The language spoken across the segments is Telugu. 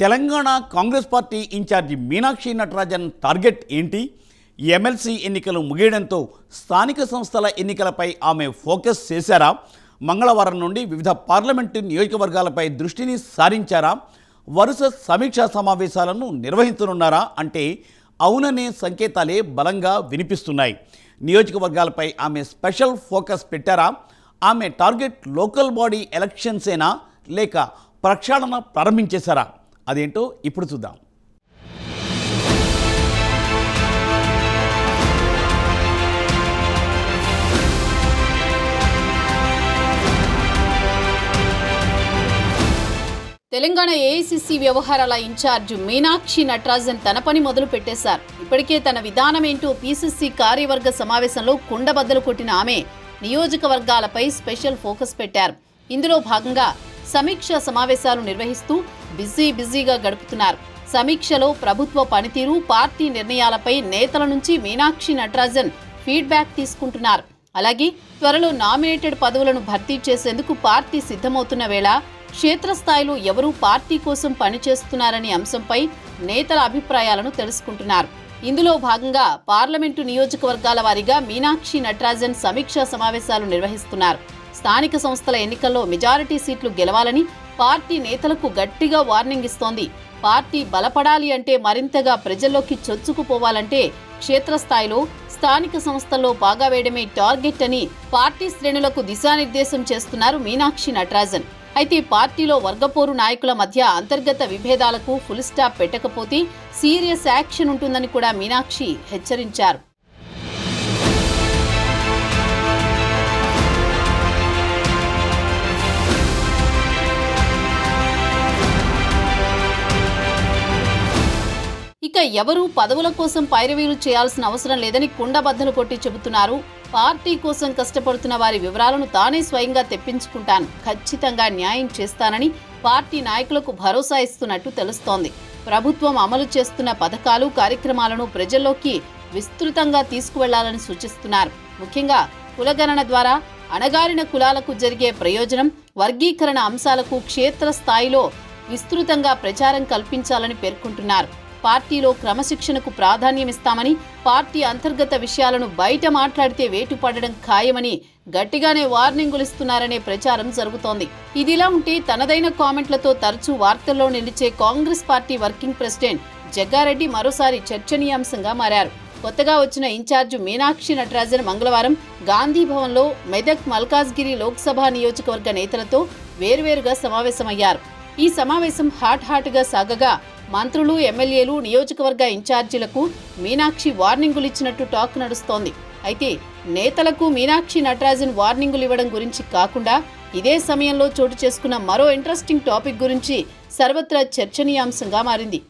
Telangana Congress party incharge Meenakshi Natarajan target ఏంటి? ఎమ్మెల్సీ ఎన్నికలు ముగియడంతో స్థానిక సంస్థల ఎన్నికలపై ఆమె ఫోకస్ చేశారా? మంగళవారం నుండి వివిధ పార్లమెంటు నియోజకవర్గాలపై దృష్టిని సారించారా? వరుస సమీక్షా సమావేశాలను నిర్వహించనున్నారా అంటే అవుననే సంకేతాలే బలంగా వినిపిస్తున్నాయి. నియోజకవర్గాలపై ఆమె స్పెషల్ ఫోకస్ పెట్టారా? ఆమె టార్గెట్ లోకల్ బాడీ ఎలక్షన్సేనా లేక ప్రక్షాళన ప్రారంభించేశారా? అదేంటో ఇప్పుడు చూద్దాం. తెలంగాణ ఏఐసిసి వ్యవహారాల ఇన్ఛార్జ్ మీనాక్షి నటరాజన్ తన పని మొదలు పెట్టేశారు. ఇప్పటికే తన విధానం ఏంటో పిసిసి కార్యవర్గ సమావేశంలో కుండబద్దలు కొట్టిన ఆమె నియోజకవర్గాలపై స్పెషల్ ఫోకస్ పెట్టారు. ఇందులో భాగంగా సమీక్ష సమావేశాలు నిర్వహిస్తూ బిజీగా గడుపుతున్నారు. సమీక్షలో ప్రభుత్వ పనితీరు, పార్టీ నిర్ణయాలపై నేతల నుంచి మీనాక్షి నటరాజన్ ఫీడ్బ్యాక్ తీసుకుంటున్నారు. అలాగే త్వరలో నామినేటెడ్ పదవులను భర్తీ చేసేందుకు పార్టీ సిద్ధమవుతున్న వేళ క్షేత్రస్థాయిలో ఎవరూ పార్టీ కోసం పనిచేస్తున్నారనే అంశంపై నేతల అభిప్రాయాలను తెలుసుకుంటున్నారు. ఇందులో భాగంగా పార్లమెంటు నియోజకవర్గాల వారీగా మీనాక్షి నటరాజన్ సమీక్షా సమావేశాలు నిర్వహిస్తున్నారు. స్థానిక సంస్థల ఎన్నికల్లో మెజారిటీ సీట్లు గెలవాలని పార్టీ నేతలకు గట్టిగా వార్నింగ్ ఇస్తోంది. పార్టీ బలపడాలి అంటే, మరింతగా ప్రజల్లోకి చొచ్చుకుపోవాలంటే క్షేత్రస్థాయిలో స్థానిక సంస్థల్లో బాగా వేయడమే టార్గెట్ అని పార్టీ శ్రేణులకు దిశానిర్దేశం చేస్తున్నారు మీనాక్షి నటరాజన్. అయితే పార్టీలో వర్గపోరు నాయకుల మధ్య అంతర్గత విభేదాలకు ఫుల్ స్టాప్ పెట్టకపోతే సీరియస్ యాక్షన్ ఉంటుందని కూడా మీనాక్షి హెచ్చరించారు. ఇక ఎవరూ పదవుల కోసం పైరవీలు చేయాల్సిన అవసరం లేదని కుండబద్దలు కొట్టి చెబుతున్నారు. పార్టీ కోసం కష్టపడుతున్న వారి వివరాలను తానే స్వయంగా తెప్పించుకుంటాను, ఖచ్చితంగా న్యాయం చేస్తానని పార్టీ నాయకులకు భరోసా ఇస్తున్నట్టు తెలుస్తోంది. ప్రభుత్వం అమలు చేస్తున్న పథకాలు, కార్యక్రమాలను ప్రజల్లోకి విస్తృతంగా తీసుకువెళ్లాలని సూచిస్తున్నారు. ముఖ్యంగా కులగణన ద్వారా అణగారిన కులాలకు జరిగే ప్రయోజనం, వర్గీకరణ అంశాలకు క్షేత్రస్థాయిలో విస్తృతంగా ప్రచారం కల్పించాలని పేర్కొంటున్నారు. పార్టీలో క్రమశిక్షణకు ప్రాధాన్యమిస్తామని, పార్టీ అంతర్గత విషయాలను బయట మాట్లాడితే వేటుపడడం ఖాయమని గట్టిగానే వార్నింగులిస్తున్నారనే ప్రచారం జరుగుతోంది. ఇదిలా ఉంటే తనదైన కామెంట్లతో తరచూ వార్తల్లో నిలిచే Congress party working president Jagga Reddy మరోసారి చర్చనీయాంశంగా మారారు. కొత్తగా వచ్చిన ఇన్ఛార్జ్ మీనాక్షి నటరాజన్ మంగళవారం గాంధీ భవన్లో మెదక్ మల్కాజ్గిరి లోక్సభ నియోజకవర్గ నేతలతో వేర్వేరుగా సమావేశమయ్యారు. ఈ సమావేశం హాట్గా సాగగా మంత్రులు, ఎమ్మెల్యేలు, నియోజకవర్గ ఇన్ఛార్జీలకు మీనాక్షి వార్నింగులిచ్చినట్టు టాక్ నడుస్తోంది. అయితే నేతలకు మీనాక్షి నటరాజన్ వార్నింగులు ఇవ్వడం గురించి కాకుండా ఇదే సమయంలో చోటు చేసుకున్న మరో ఇంట్రెస్టింగ్ టాపిక్ గురించి సర్వత్రా చర్చనీయాంశంగా మారింది.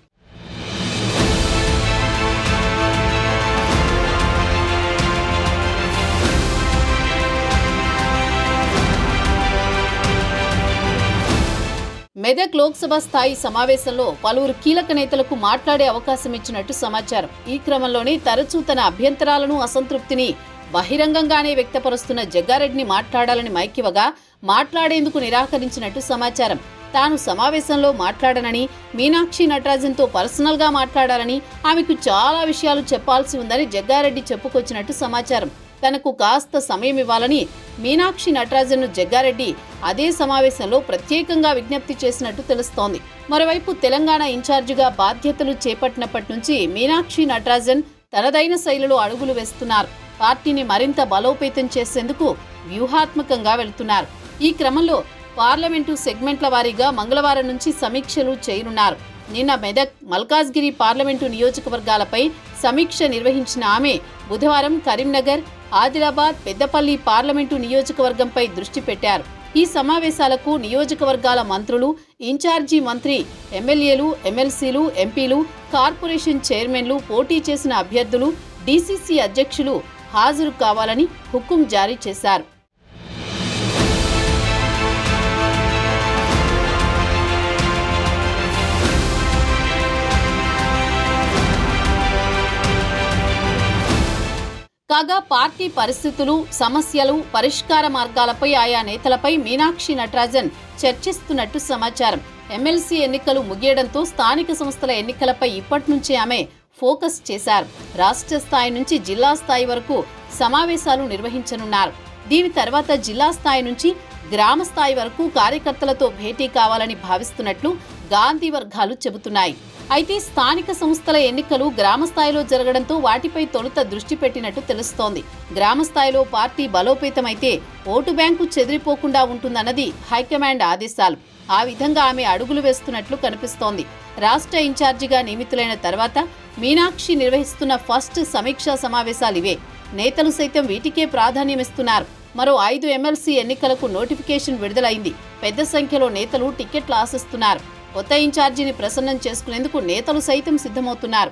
మెదక్ లోక్సభ స్థాయి సమావేశంలో పలువురు కీలక నేతలకు మాట్లాడే అవకాశం ఇచ్చినట్టు సమాచారం. ఈ క్రమంలోనే తరచూ తన అభ్యంతరాలను, అసంతృప్తిని బహిరంగంగానే వ్యక్తపరుస్తున్న జగ్గారెడ్డిని మాట్లాడాలని మైకివగా మాట్లాడేందుకు నిరాకరించినట్టు సమాచారం. తాను సమావేశంలో మాట్లాడనని, మీనాక్షి నటరాజన్తో పర్సనల్గా మాట్లాడాలని, ఆమెకు చాలా విషయాలు చెప్పాల్సి ఉందని జగ్గారెడ్డి చెప్పుకొచ్చినట్టు సమాచారం. తనకు కాస్త సమయం ఇవ్వాలని మీనాక్షి నటరాజన్ను జగ్గారెడ్డి అదే సమావేశంలో ప్రత్యేకంగా విజ్ఞప్తి చేసినట్టు తెలుస్తోంది. మరోవైపు తెలంగాణ ఇన్ఛార్జిగా బాధ్యతలు చేపట్టినప్పటి నుంచి మీనాక్షి నటరాజన్ తనదైన శైలిలో అడుగులు వేస్తున్నారు. పార్టీని మరింత బలోపేతం చేసేందుకు వ్యూహాత్మకంగా వెళ్తున్నారు. ఈ క్రమంలో పార్లమెంటు సెగ్మెంట్ల వారీగా మంగళవారం నుంచి సమీక్షలు చేయనున్నారు. నిన్న మెదక్, మల్కాజ్గిరి పార్లమెంటు నియోజకవర్గాలపై సమీక్ష నిర్వహించిన ఆమె బుధవారం కరీంనగర్, ఆదిలాబాద్, పెద్దపల్లి పార్లమెంటు నియోజకవర్గంపై దృష్టి పెట్టారు. ఈ సమావేశాలకు నియోజకవర్గాల మంత్రులు, ఇన్ఛార్జీ మంత్రి, ఎమ్మెల్యేలు, ఎమ్మెల్సీలు, ఎంపీలు, కార్పొరేషన్ చైర్మన్లు, పోటీ చేసిన అభ్యర్థులు, డీసీసీ అధ్యక్షులు హాజరు కావాలని హుకుం జారీ చేశారు. కాగా పార్టీ పరిస్థితులు, సమస్యలు, పరిష్కార మార్గాలపై ఆయా నేతలపై మీనాక్షి నటరాజన్ చర్చిస్తున్నట్టు సమాచారం. ఎమ్మెల్సీ ఎన్నికలు ముగియడంతో స్థానిక సంస్థల ఎన్నికలపై ఇప్పటి నుంచే ఆమె ఫోకస్ చేశారు. రాష్ట్ర స్థాయి నుంచి జిల్లా స్థాయి వరకు సమావేశాలు నిర్వహించనున్నారు. దీని తర్వాత జిల్లా స్థాయి నుంచి గ్రామ స్థాయి వరకు కార్యకర్తలతో భేటీ కావాలని భావిస్తున్నట్లు గాంధీ వర్గాలు చెబుతున్నాయి. అయితే స్థానిక సంస్థల ఎన్నికలు గ్రామ స్థాయిలో జరగడంతో వాటిపై తొలుత దృష్టి పెట్టినట్టు తెలుస్తోంది. గ్రామ స్థాయిలో పార్టీ బలోపేతమైతే ఓటు బ్యాంకు చెదిరిపోకుండా ఉంటుందన్నది హైకమాండ్ ఆదేశాలు. ఆ విధంగా ఆమె అడుగులు వేస్తున్నట్లు కనిపిస్తోంది. రాష్ట్ర ఇన్ఛార్జిగా నియమితులైన తర్వాత మీనాక్షి నిర్వహిస్తున్న ఫస్ట్ సమీక్షా సమావేశాలివే. నేతలు సైతం వీటికే ప్రాధాన్యమిస్తున్నారు. మరో 5 ఎమ్మెల్సీ ఎన్నికలకు నోటిఫికేషన్ విడుదలైంది. పెద్ద సంఖ్యలో నేతలు టికెట్లు ఆశిస్తున్నారు. కొత్త ఇన్ఛార్జిని ప్రసన్నం చేసుకునేందుకు నేతలు సైతం సిద్ధమవుతున్నారు.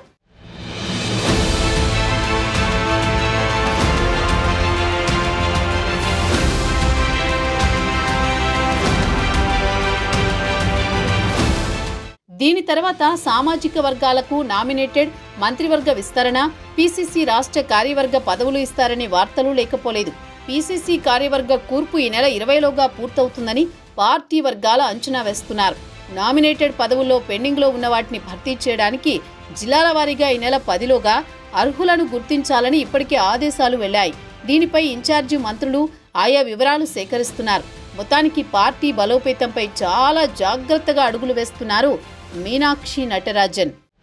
దీని తర్వాత సామాజిక వర్గాలకు నామినేటెడ్ మంత్రివర్గ విస్తరణ, పీసీసీ రాష్ట్ర కార్యవర్గ పదవులు ఇస్తారనే వార్తలు లేకపోలేదు. పీసీసీ కార్యవర్గ కూర్పు ఈ నెల 20లోగా పూర్తవుతుందని పార్టీ వర్గాల అంచనా వేస్తున్నారు. నామినేటెడ్ పదవుల్లో పెండింగ్లో ఉన్న వాటిని భర్తీ చేయడానికి జిల్లాల వారీగా ఈ నెల 10లోగా అర్హులను గుర్తించాలని ఇప్పటికే ఆదేశాలు వెళ్లాయి. దీనిపై ఇన్ఛార్జి మంత్రులు ఆయా వివరాలు సేకరిస్తున్నారు. మొత్తానికి పార్టీ బలోపేతంపై చాలా జాగ్రత్తగా అడుగులు వేస్తున్నారు మీనాక్షి నటరాజన్.